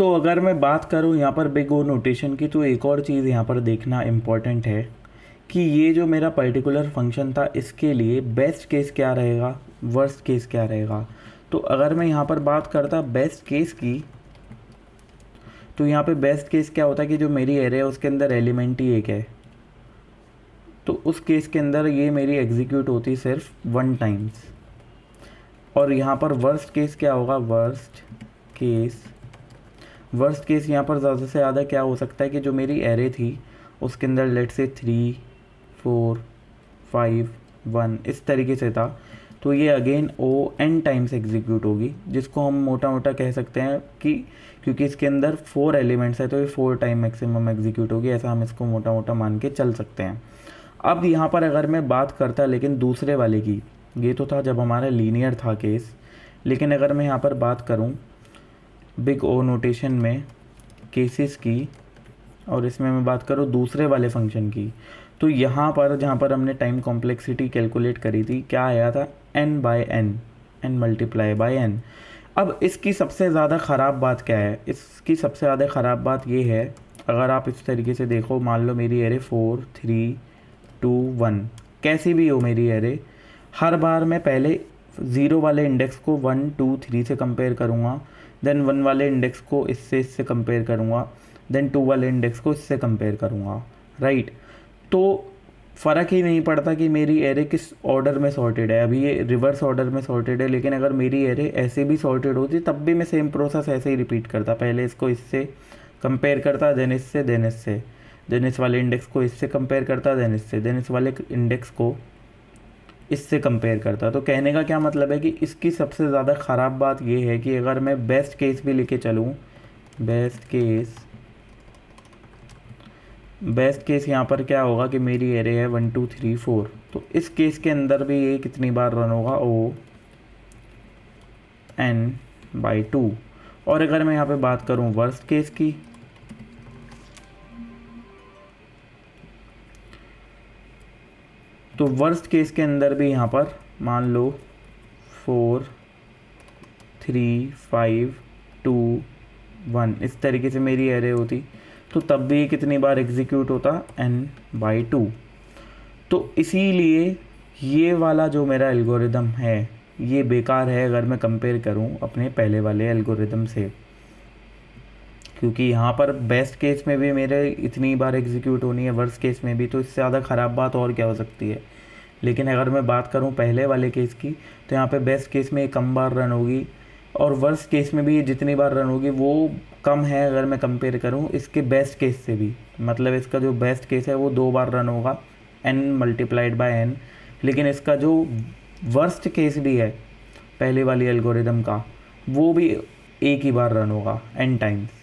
तो अगर मैं बात करूँ यहाँ पर बिग ओ नोटेशन की, तो एक और चीज़ यहाँ पर देखना इम्पॉर्टेंट है कि ये जो मेरा पर्टिकुलर फंक्शन था इसके लिए बेस्ट केस क्या रहेगा, वर्स्ट केस क्या रहेगा। तो अगर मैं यहाँ पर बात करता बेस्ट केस की, तो यहाँ पे बेस्ट केस क्या होता है कि जो मेरी एरे है उसके अंदर एलिमेंट ही एक है, तो उस केस के अंदर ये मेरी एग्जीक्यूट होती सिर्फ 1 टाइम्स। और यहाँ पर वर्स्ट केस क्या होगा, वर्स्ट केस यहाँ पर ज़्यादा से ज़्यादा क्या हो सकता है कि जो मेरी एरे थी उसके अंदर लेट से 3 4 5 1 इस तरीके से था, तो ये again O n times execute होगी, जिसको हम मोटा मोटा कह सकते हैं कि क्योंकि इसके अंदर 4 एलिमेंट्स है तो ये 4 टाइम मैक्सिमम एग्जीक्यूट होगी, ऐसा हम इसको मोटा मोटा मान के चल सकते हैं। अब यहाँ पर अगर मैं बात करता लेकिन दूसरे वाले की, ये तो था जब हमारा लीनियर था केस, लेकिन अगर मैं यहाँ पर बात करूँ बिग ओ नोटेशन में केसेस की और इसमें मैं बात करूँ दूसरे वाले फंक्शन की, तो यहाँ पर जहाँ पर हमने टाइम कॉम्प्लेक्सिटी कैलकुलेट करी थी क्या आया था, n मल्टीप्लाई बाय n। अब इसकी सबसे ज़्यादा ख़राब बात क्या है, इसकी सबसे ज़्यादा ख़राब बात ये है, अगर आप इस तरीके से देखो, मान लो मेरी एरे 4 3 2 1 कैसी भी हो मेरी एरे, हर बार मैं पहले 0 वाले इंडेक्स को 1 2 3 से कंपेयर करूँगा, देन 1 वाले इंडेक्स को इससे कंपेयर करूँगा, देन 2 वाले इंडेक्स को इससे कंपेयर करूँगा, राइट। तो फ़र्क ही नहीं पड़ता कि मेरी एरे किस ऑर्डर में सॉर्टेड है, अभी ये रिवर्स ऑर्डर में सॉर्टेड है, लेकिन अगर मेरी एरे ऐसे भी सॉर्टेड होती तब भी मैं सेम प्रोसेस ऐसे ही रिपीट करता, पहले इसको इससे कंपेयर करता, देन इससे, देन इस वाले इंडेक्स को इससे कंपेयर करता, देन इससे, देन इस वाले इंडेक्स को इससे कंपेयर करता। तो कहने का क्या मतलब है कि इसकी सबसे ज़्यादा ख़राब बात ये है कि अगर मैं बेस्ट केस भी लेके चलूँ, बेस्ट केस यहाँ पर क्या होगा कि मेरी एरे है 1 2 3 4, तो इस केस के अंदर भी ये कितनी बार रन होगा, ओ एन बाई 2। और अगर मैं यहाँ पे बात करूँ वर्स्ट केस की, तो वर्स्ट केस के अंदर भी यहाँ पर मान लो 4 3 5 2 1 इस तरीके से मेरी एरे होती, तो तब भी कितनी बार एग्जीक्यूट होता, n/2। तो इसीलिए ये वाला जो मेरा एल्गोरिदम है ये बेकार है अगर मैं कंपेयर करूं अपने पहले वाले एल्गोरिदम से, क्योंकि यहाँ पर बेस्ट केस में भी मेरे इतनी बार एग्जीक्यूट होनी है, वर्स्ट केस में भी, तो इससे ज़्यादा ख़राब बात और क्या हो सकती है। लेकिन अगर मैं बात करूँ पहले वाले केस की, तो यहाँ पे बेस्ट केस में कम बार रन होगी और वर्स्ट केस में भी ये जितनी बार रन होगी वो कम है अगर मैं कंपेयर करूँ इसके बेस्ट केस से भी। मतलब इसका जो बेस्ट केस है वो 2 बार रन होगा n मल्टीप्लाइड बाय n, लेकिन इसका जो वर्स्ट केस भी है पहले वाली एल्गोरिदम का वो भी एक ही बार रन होगा n टाइम्स।